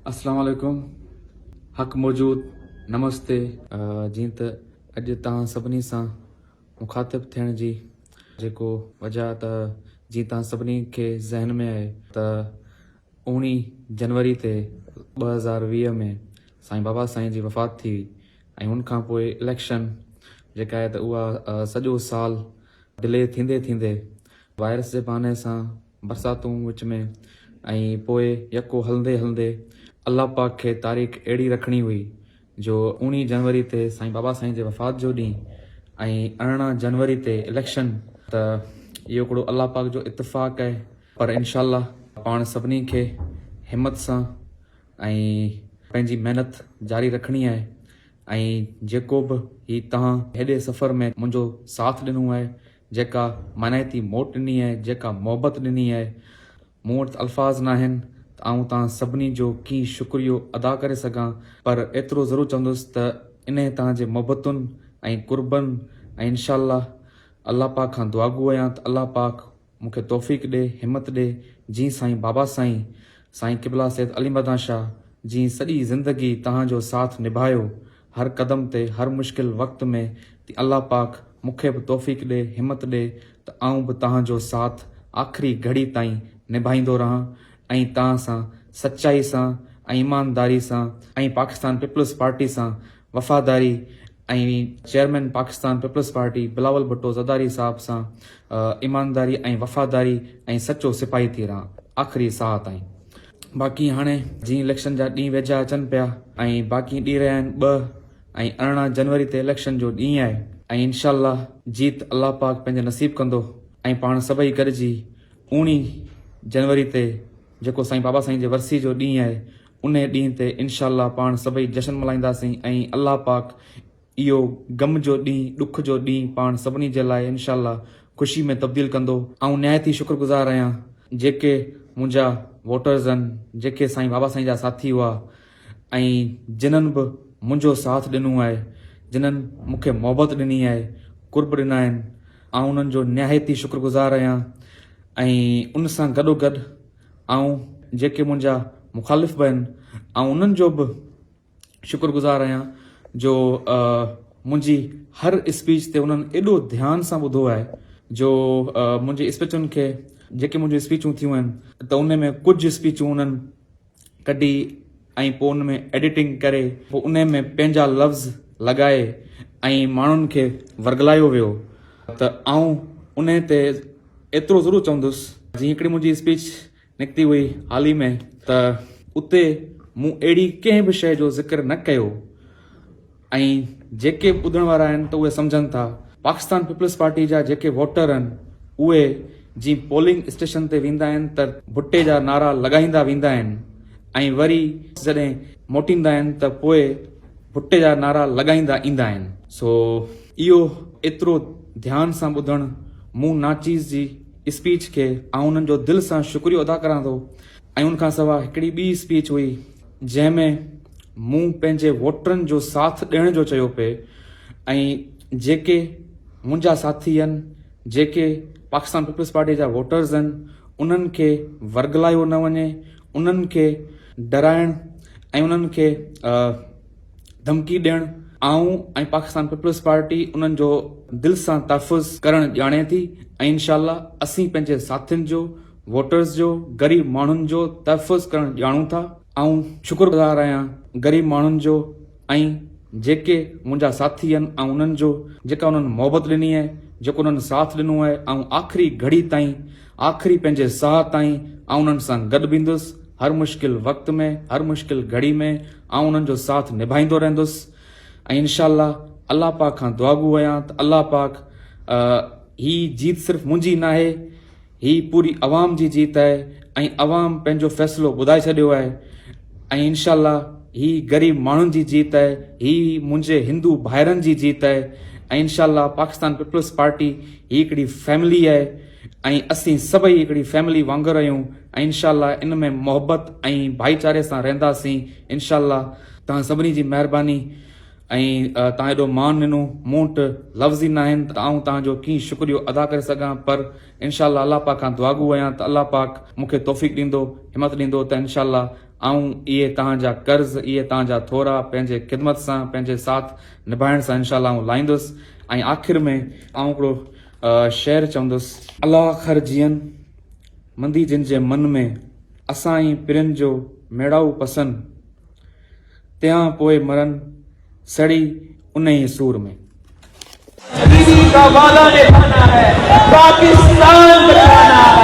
अस्सलाम वालेकुम। हक़ मौजूद नमस्ते। जीअं त अॼु तव्हां सभिनी सां मुखातिब थियण जी जेको वजह त जीअं तव्हां सभिनी खे ज़हन में आहे त 19 जनवरी ते 2020 में साईं बाबा साईं जी वफ़ात थी ऐं हुन खां पोइ इलेक्शन जेका आहे त उहा सॼो साल डिले थींदे थींदे वायरस जे बहाने सां बरसातूं विच में ऐं पोइ यको हलंदे हलंदे अल्लाह पाक खे तारीख़ अहिड़ी रखणी हुई जो 19 जनवरी ते साईं बाबा साईं जे वफ़ात जो ॾींहुं ऐं 18 जनवरी ते इलेक्शन। त इहो हिकिड़ो अल्लाह पाक जो इत्तिफ़ाक़ आहे, पर इंशाअल्लाह पाण सभिनी खे हिमत सां ऐं पंहिंजी महिनत जारी रखणी आहे। ऐं जेको बि ही तव्हां हेॾे सफ़र में मुंहिंजो साथ ॾिनो आहे, जेका मानाइती मोट ॾिनी आहे, जेका मोहबत ॾिनी आहे, मूं वटि अल्फाज़ न आहिनि त आऊं तव्हां सभिनी जो कीअं शुक्रियो अदा करे सघां, पर एतिरो ज़रूरु चवंदुसि त इन तव्हांजे मोहबतुनि ऐं कुर्बनि ऐं इंशाअल्लाह अल्लाह पाक खां दुआगू आहियां त अल्लाह पाक मूंखे तौफ़ीक़ ॾे, हिमत ॾे। जीअं साईं बाबा साईं क़िबला सैयद अली मदां शाह जीअं सॼी ज़िंदगी तव्हांजो साथ निभायो हर क़दम ते, हर मुश्किल वक़्त में, त अल्लाह पाक मूंखे बि तौफ़ीक़ ॾे, हिमत ॾे त आऊं बि तव्हांजो साथ आख़िरी घड़ी ताईं निभाईंदो रहां ऐं तव्हां सां सचाई सां ऐं ईमानदारी सां ऐं पाकिस्तान पीपल्स पार्टी सां वफ़ादारी ऐं चेयरमैन पाकिस्तान पीपल्स पार्टी बिलावल भुट्टो ज़रदारी साहब सां ईमानदारी ऐं वफ़ादारी ऐं सचो सिपाही थी रहां आख़िरी साह ताईं। बाक़ी हाणे जीअं इलेक्शन जा ॾींहं वेझा अचनि पिया ऐं बाक़ी ॾींहं रहिया आहिनि 2 ऐं 18 जनवरी ते इलेक्शन जो ॾींहुं आहे ऐं इंशाअल्लाह जीत अल्लाह पाक पंहिंजे नसीब कंदो ऐं पाण सभई गॾिजी 19 जनवरी ते जेको साईं बाबा साईं जे वरसी जो ॾींहुं आहे उन ॾींहं ते इंशाअल्लाह पाण सभई जश्न मल्हाईंदासीं ऐं अल्लाह पाक इहो गम जो ॾींहुं, ॾुख जो ॾींहुं पाण सभिनी जे लाइ इंशाअल्लाह ख़ुशी में तब्दील कंदो। ऐं निहायती शुक्रगुज़ार आहियां जेके मुंहिंजा वोटर्स आहिनि, जेके साईं बाबा साईं जा साथी हुआ ऐं जिन्हनि बि मुंहिंजो साथ ॾिनो आहे, जिन्हनि मूंखे मोहबत ॾिनी आहे, कुर्ब ॾिना आहिनि, ऐं उन्हनि जो निहायती शुक्रगुज़ार आहियां। ऐं उन सां गॾोगॾु ऐं जेके मुंहिंजा मुखालिफ़ बि आहिनि ऐं उन्हनि जो बि शुक्रगुज़ार आहियां जो मुंहिंजी हर स्पीच ते उन्हनि एॾो ध्यान सां ॿुधो आहे जो मुंहिंजी स्पीचुनि खे, जेके मुंहिंजी स्पीचूं थियूं आहिनि त उन में कुझु स्पीचूं उन्हनि कढी ऐं पोइ उन में एडिटिंग करे पोइ उन में पंहिंजा लफ़्ज़ लॻाए ऐं माण्हुनि खे वर्गलायो वियो। त आऊं उन ते एतिरो ज़रूरु चवंदुसि, जीअं हिकिड़ी मुंहिंजी स्पीच निकिती हुई हाल ई में, त उते मूं अहिड़ी कंहिं बि शइ जो ज़िक्र न कयो ऐं जेके ॿुधण वारा आहिनि त उहे सम्झनि था पाकिस्तान पीपल्स पार्टी जा जेके वोटर आहिनि उहे जीअं पोलिंग स्टेशन ते वेंदा आहिनि त भुट्टे जा नारा लॻाईंदा वेंदा आहिनि ऐं वरी जॾहिं मोटींदा आहिनि त पोइ भुट्टे जा नारा लॻाईंदा ईंदा आहिनि। सो इहो एतिरो ध्यान सां ॿुधणु मूं नाचीज़ जी स्पीच खे ऐं उन्हनि जो दिलि सां शुक्रियो अदा करां थो। ऐं उनखां सवाइ हिकिड़ी ॿी स्पीच हुई जंहिंमें मूं पंहिंजे वोटरनि जो साथ ॾियण जो चयो पिए ऐं जेके मुंहिंजा साथी आहिनि, जेके पाकिस्तान पीपल्स पार्टी जा वोटर्स आहिनि, उन्हनि खे वर्गलायो न वञे, उन्हनि खे डराइण ऐं उन्हनि खे धमकी ॾियणु ऐं पाकिस्तान पीपल्स पार्टी उन्हनि जो दिलि सां तहफ़ुज़ करणु ॼाणे थी ऐं इंशाअल्लाह असीं पंहिंजे साथियुनि जो, वोटर्स जो, ग़रीब माण्हुनि जो तहफ़ुज़ करणु ॼाणूं था। ऐं शुक्रगुज़ार आहियां ग़रीब माण्हुनि जो ऐं जेके मुंहिंजा साथी आहिनि ऐं उन्हनि जो जेका उन्हनि मोहबत ॾिनी आहे, जेको उन्हनि साथ ॾिनो आहे ऐं आख़िरी घड़ी ताईं, आख़िरी पंहिंजे साह ताईं ऐं उन्हनि सां गॾु बीहंदुसि हर मुश्किल वक़्त में, हर मुश्किल घड़ी में ऐं उन्हनि जो साथ निभाईंदो रहंदुसि। ऐं इंशाअल्लाह अल्लाह पाक खां दुआगू आहियां त अल्लाह पाक ही जीत सिर्फ़ु मुंहिंजी न आहे, ही पूरी अवाम जी जीत आहे ऐं अवाम पंहिंजो फ़ैसिलो ॿुधाए छॾियो आहे ऐं इंशाअल्लाह ही ग़रीब माण्हुनि जी जीत आहे, ही मुंहिंजे हिंदू भाइरनि जी जीत आहे ऐं इंशाअल्लाह पाकिस्तान पीपल्स पार्टी ही हिकिड़ी फैमिली आहे ऐं असीं सभई हिकिड़ी फैमिली वांगुरु आहियूं ऐं इंशाअल्लाह इन में मोहबत ऐं भाईचारे सां रहंदासीं। इंशाअल्लाह तव्हां सभिनी जी महिरबानी ऐं तव्हां एॾो मान ॾिनो, मूं वटि लफ़्ज़ ई न आहिनि त आऊं तव्हांजो कीअं शुक्रियो अदा करे सघां, पर इंशाअल्लाह अल्लाह पाक खां दुआगू आहियां त अल्लाह पाक मूंखे तौफ़ीक़ ॾींदो, हिमत ॾींदो त इंशाअल्लाह ऐं इहे तव्हांजा कर्ज़, इहे तव्हांजा थोरा पंहिंजे ख़िदमत सां, पंहिंजे साथ निभाइण सां इनशाला आऊं लाहींदुसि। ऐं आख़िर में आऊं हिकिड़ो शेर चवंदुसि, अलाह खर जीअन मंदी जिन जे मन में, असां ई पिरनि जो मेड़ाऊ पसंद, तंहिं पोइ मरन सड़ी उन ई सूर में। दीदी का वादा निभाना है, पाकिस्तान बचाना है।